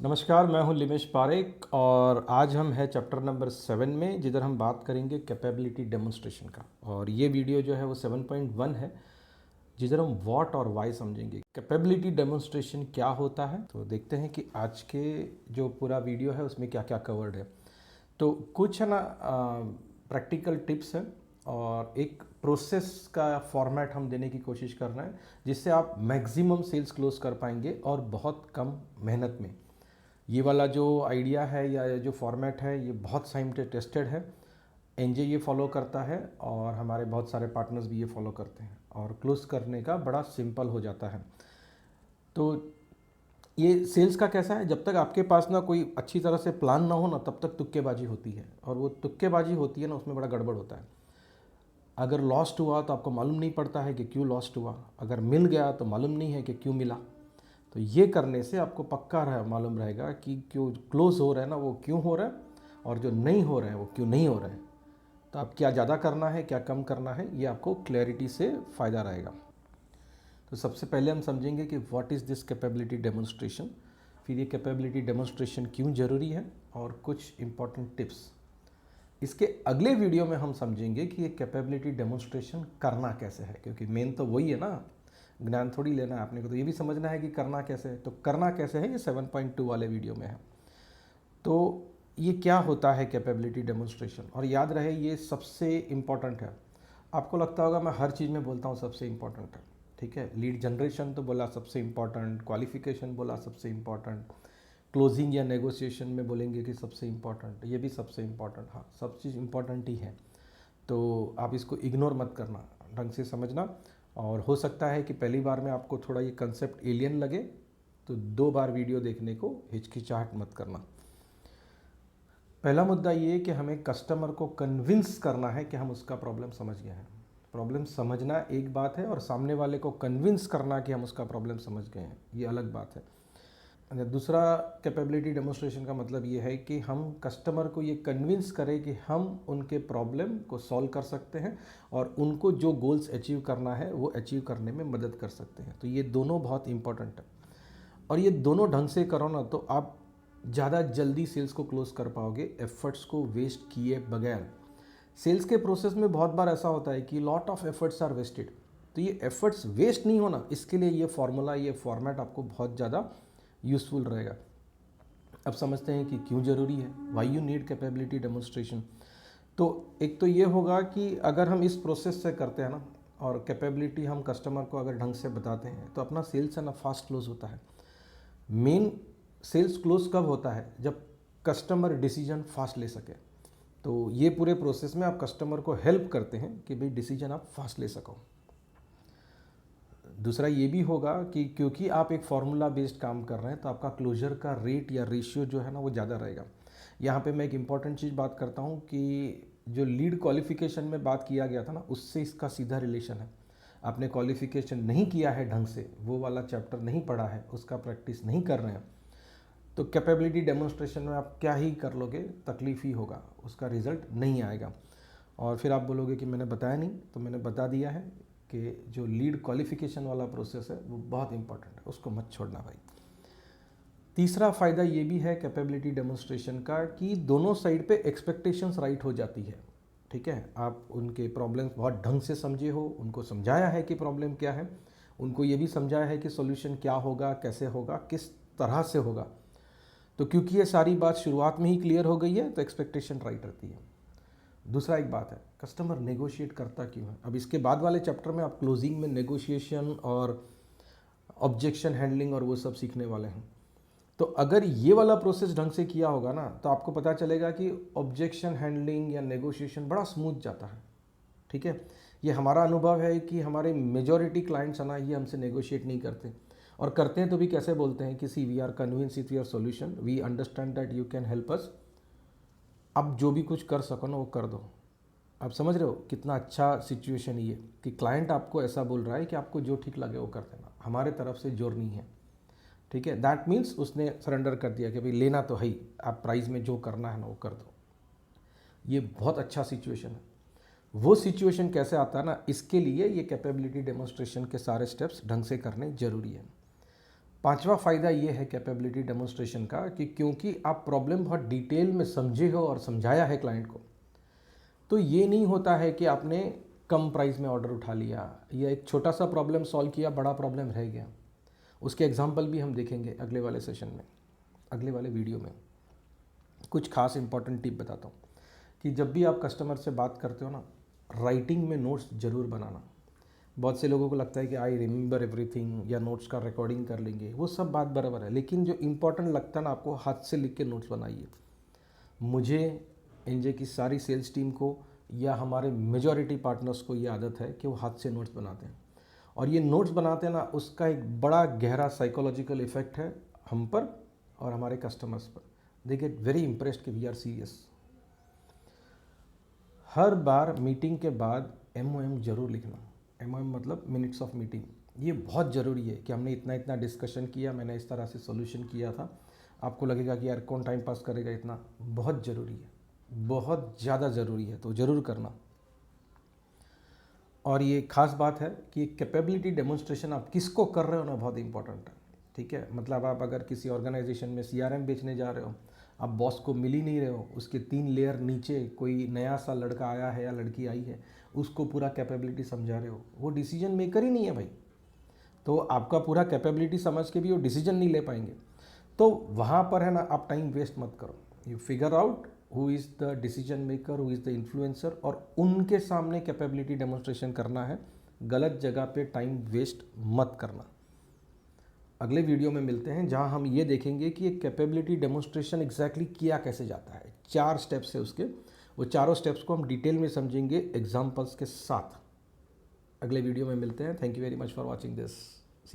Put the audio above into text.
नमस्कार, मैं हूं लिमेश पारेख और आज हम हैं चैप्टर नंबर 7 में, जिधर हम बात करेंगे कैपेबिलिटी डेमोन्स्ट्रेशन का। और ये वीडियो जो है वो 7.1 है, जिधर हम व्हाट और वाई समझेंगे। कैपेबिलिटी डेमोन्स्ट्रेशन क्या होता है, तो देखते हैं कि आज के जो पूरा वीडियो है उसमें क्या क्या कवर्ड है। तो कुछ है ना प्रैक्टिकल टिप्स है और एक प्रोसेस का फॉर्मेट हम देने की कोशिश कर रहे हैं, जिससे आप मैक्सिमम सेल्स क्लोज कर पाएंगे और बहुत कम मेहनत में। ये वाला जो आइडिया है या जो फॉर्मेट है ये बहुत साइंटिफिक टेस्टेड है। एनजे ये फॉलो करता है और हमारे बहुत सारे पार्टनर्स भी ये फॉलो करते हैं और क्लोज करने का बड़ा सिंपल हो जाता है। तो ये सेल्स का कैसा है, जब तक आपके पास ना कोई अच्छी तरह से प्लान ना हो ना, तब तक तुक्केबाजी होती है। और वो तुक्केबाजी होती है ना, उसमें बड़ा गड़बड़ होता है। अगर लॉस्ट हुआ तो आपको मालूम नहीं पड़ता है कि क्यों लॉस्ट हुआ, अगर मिल गया तो मालूम नहीं है कि क्यों मिला। तो ये करने से आपको पक्का मालूम रहेगा कि जो क्लोज हो रहा है ना वो क्यों हो रहा है, और जो नहीं हो रहा है वो क्यों नहीं हो रहा है। तो आप क्या ज़्यादा करना है क्या कम करना है, ये आपको क्लैरिटी से फ़ायदा रहेगा। तो सबसे पहले हम समझेंगे कि what is this capability demonstration, फिर ये कैपेबिलिटी डेमोन्स्ट्रेशन क्यों ज़रूरी है और कुछ इम्पॉर्टेंट टिप्स। इसके अगले वीडियो में हम समझेंगे कि ये कैपेबिलिटी डेमोन्स्ट्रेशन करना कैसे है, क्योंकि मेन तो वही है ना, ज्ञान थोड़ी लेना है आपने को, तो ये भी समझना है कि करना कैसे है। तो करना कैसे है ये 7.2 वाले वीडियो में है। तो ये क्या होता है कैपेबिलिटी डेमोन्स्ट्रेशन, और याद रहे ये सबसे इम्पॉर्टेंट है। आपको लगता होगा मैं हर चीज़ में बोलता हूँ सबसे इम्पॉर्टेंट है, ठीक है। लीड जनरेशन तो बोला सबसे इम्पॉर्टेंट, क्वालिफिकेशन बोला सबसे इम्पॉर्टेंट, क्लोजिंग या नेगोशिएशन में बोलेंगे कि सबसे इम्पॉर्टेंट, ये भी सबसे इम्पॉर्टेंट। हाँ, सब चीज़ इम्पॉर्टेंट ही है, तो आप इसको इग्नोर मत करना, ढंग से समझना। और हो सकता है कि पहली बार में आपको थोड़ा ये कंसेप्ट एलियन लगे, तो 2 बार वीडियो देखने को हिचकिचाहट मत करना। पहला मुद्दा ये है कि हमें कस्टमर को कन्विंस करना है कि हम उसका प्रॉब्लम समझ गए हैं। प्रॉब्लम समझना एक बात है और सामने वाले को कन्विंस करना कि हम उसका प्रॉब्लम समझ गए हैं, ये अलग बात है। दूसरा कैपेबिलिटी डेमोन्स्ट्रेशन का मतलब ये है कि हम कस्टमर को ये कन्विंस करें कि हम उनके प्रॉब्लम को सॉल्व कर सकते हैं और उनको जो गोल्स अचीव करना है वो अचीव करने में मदद कर सकते हैं। तो ये दोनों बहुत इंपॉर्टेंट है, और ये दोनों ढंग से करो ना तो आप ज़्यादा जल्दी सेल्स को क्लोज कर पाओगे, एफर्ट्स को वेस्ट किए बगैर। सेल्स के प्रोसेस में बहुत बार ऐसा होता है कि lot of efforts are wasted. तो ये एफर्ट्स वेस्ट नहीं होना, इसके लिए ये फॉर्मूला, ये फॉर्मेट आपको बहुत ज़्यादा यूज़फुल रहेगा। अब समझते हैं कि क्यों ज़रूरी है, why you need capability demonstration. तो एक तो ये होगा कि अगर हम इस प्रोसेस से करते हैं ना, और कैपेबिलिटी हम कस्टमर को अगर ढंग से बताते हैं, तो अपना सेल्स है ना फास्ट क्लोज होता है। मेन सेल्स क्लोज कब होता है, जब कस्टमर डिसीजन फास्ट ले सके। तो ये पूरे प्रोसेस में आप कस्टमर को हेल्प करते हैं कि भाई डिसीजन आप फास्ट ले सको। दूसरा ये भी होगा कि क्योंकि आप एक फार्मूला बेस्ड काम कर रहे हैं, तो आपका क्लोजर का रेट या रेशियो जो है ना वो ज़्यादा रहेगा। यहाँ पे मैं एक इम्पॉर्टेंट चीज़ बात करता हूँ कि जो लीड क्वालिफिकेशन में बात किया गया था ना, उससे इसका सीधा रिलेशन है। आपने क्वालिफिकेशन नहीं किया है ढंग से, वो वाला चैप्टर नहीं पढ़ा है, उसका प्रैक्टिस नहीं कर रहे हैं, तो कैपेबिलिटी डेमोन्स्ट्रेशन में आप क्या ही कर लोगे, तकलीफ ही होगा, उसका रिजल्ट नहीं आएगा। और फिर आप बोलोगे कि मैंने बताया नहीं, तो मैंने बता दिया है कि जो लीड क्वालिफिकेशन वाला प्रोसेस है वो बहुत इंपॉर्टेंट है, उसको मत छोड़ना भाई। तीसरा फ़ायदा ये भी है कैपेबिलिटी डेमोन्स्ट्रेशन का कि दोनों साइड पे एक्सपेक्टेशंस राइट हो जाती है, ठीक है। आप उनके प्रॉब्लम्स बहुत ढंग से समझे हो, उनको समझाया है कि प्रॉब्लम क्या है, उनको ये भी समझाया है कि सॉल्यूशन क्या होगा, कैसे होगा, किस तरह से होगा। तो क्योंकि ये सारी बात शुरुआत में ही क्लियर हो गई है, तो एक्सपेक्टेशन राइट रहती है। दूसरा एक बात है, कस्टमर नेगोशिएट करता क्यों है। अब इसके बाद वाले चैप्टर में आप क्लोजिंग में नेगोशिएशन और ऑब्जेक्शन हैंडलिंग और वो सब सीखने वाले हैं। तो अगर ये वाला प्रोसेस ढंग से किया होगा ना, तो आपको पता चलेगा कि ऑब्जेक्शन हैंडलिंग या नेगोशिएशन बड़ा स्मूथ जाता है, ठीक है। ये हमारा अनुभव है कि हमारे मेजॉरिटी क्लाइंट्स है ना, ये हमसे नेगोशिएट नहीं करते, और करते हैं तो भी कैसे बोलते हैं कि see we are convinced with your solution, we understand that you can help us. अब जो भी कुछ कर सको ना वो कर दो। आप समझ रहे हो कितना अच्छा सिचुएशन ये कि क्लाइंट आपको ऐसा बोल रहा है कि आपको जो ठीक लगे वो कर देना, हमारे तरफ से जोर नहीं है, ठीक है। दैट मीन्स उसने सरेंडर कर दिया कि भाई लेना तो है ही, आप प्राइस में जो करना है ना वो कर दो। ये बहुत अच्छा सिचुएशन है। वो सिचुएशन कैसे आता है ना, इसके लिए ये कैपेबिलिटी डेमोन्स्ट्रेशन के सारे स्टेप्स ढंग से करने जरूरी है। पांचवा फ़ायदा ये है कैपेबिलिटी डेमोन्स्ट्रेशन का कि क्योंकि आप प्रॉब्लम बहुत डिटेल में समझे हो और समझाया है क्लाइंट को, तो ये नहीं होता है कि आपने कम प्राइस में ऑर्डर उठा लिया या एक छोटा सा प्रॉब्लम सॉल्व किया, बड़ा प्रॉब्लम रह गया। उसके एग्जाम्पल भी हम देखेंगे अगले वाले सेशन में, अगले वाले वीडियो में। कुछ खास इंपॉर्टेंट टिप बताता हूँ कि जब भी आप कस्टमर से बात करते हो ना, राइटिंग में नोट्स ज़रूर बनाना। बहुत से लोगों को लगता है कि आई रिमेंबर एवरीथिंग या नोट्स का रिकॉर्डिंग कर लेंगे, वो सब बात बराबर है, लेकिन जो इंपॉर्टेंट लगता है ना, आपको हाथ से लिख के नोट्स बनाइए। मुझे एनजे की सारी सेल्स टीम को या हमारे मेजॉरिटी पार्टनर्स को ये आदत है कि वो हाथ से नोट्स बनाते हैं, और ये नोट्स बनाते हैं ना, उसका एक बड़ा गहरा साइकोलॉजिकल इफेक्ट है हम पर और हमारे कस्टमर्स पर। दे गेट वेरी इम्प्रेस्ड कि वी आर सीरियस। हर बार मीटिंग के बाद MOM जरूर लिखना। MOM मतलब मिनट्स ऑफ मीटिंग। ये बहुत ज़रूरी है कि हमने इतना इतना डिस्कशन किया, मैंने इस तरह से सोल्यूशन किया था। आपको लगेगा कि यार कौन टाइम पास करेगा इतना, बहुत ज़रूरी है, बहुत ज़्यादा ज़रूरी है, तो ज़रूर करना। और ये खास बात है कि कैपेबिलिटी डेमोन्स्ट्रेशन आप किसको कर रहे हो ना, बहुत इंपॉर्टेंट है। ठीक है, मतलब आप अगर किसी ऑर्गेनाइजेशन में CRM बेचने जा रहे हो, आप बॉस को मिल ही नहीं रहे हो, उसके 3 लेयर नीचे कोई नया सा लड़का आया है या लड़की आई है, उसको पूरा कैपेबिलिटी समझा रहे हो, वो डिसीजन मेकर ही नहीं है भाई। तो आपका पूरा कैपेबिलिटी समझ के भी वो डिसीजन नहीं ले पाएंगे। तो वहाँ पर है ना, आप टाइम वेस्ट मत करो। You figure out who is the decision maker, who is the influencer, और उनके सामने कैपेबिलिटी डेमोन्स्ट्रेशन करना है। गलत जगह पे टाइम वेस्ट मत करना। अगले वीडियो में मिलते हैं जहां हम ये देखेंगे कि एक कैपेबिलिटी डेमोन्स्ट्रेशन एग्जैक्टली किया कैसे जाता है। 4 स्टेप्स है उसके, वो चारों स्टेप्स को हम डिटेल में समझेंगे एग्जाम्पल्स के साथ। अगले वीडियो में मिलते हैं। Thank you very much for watching this.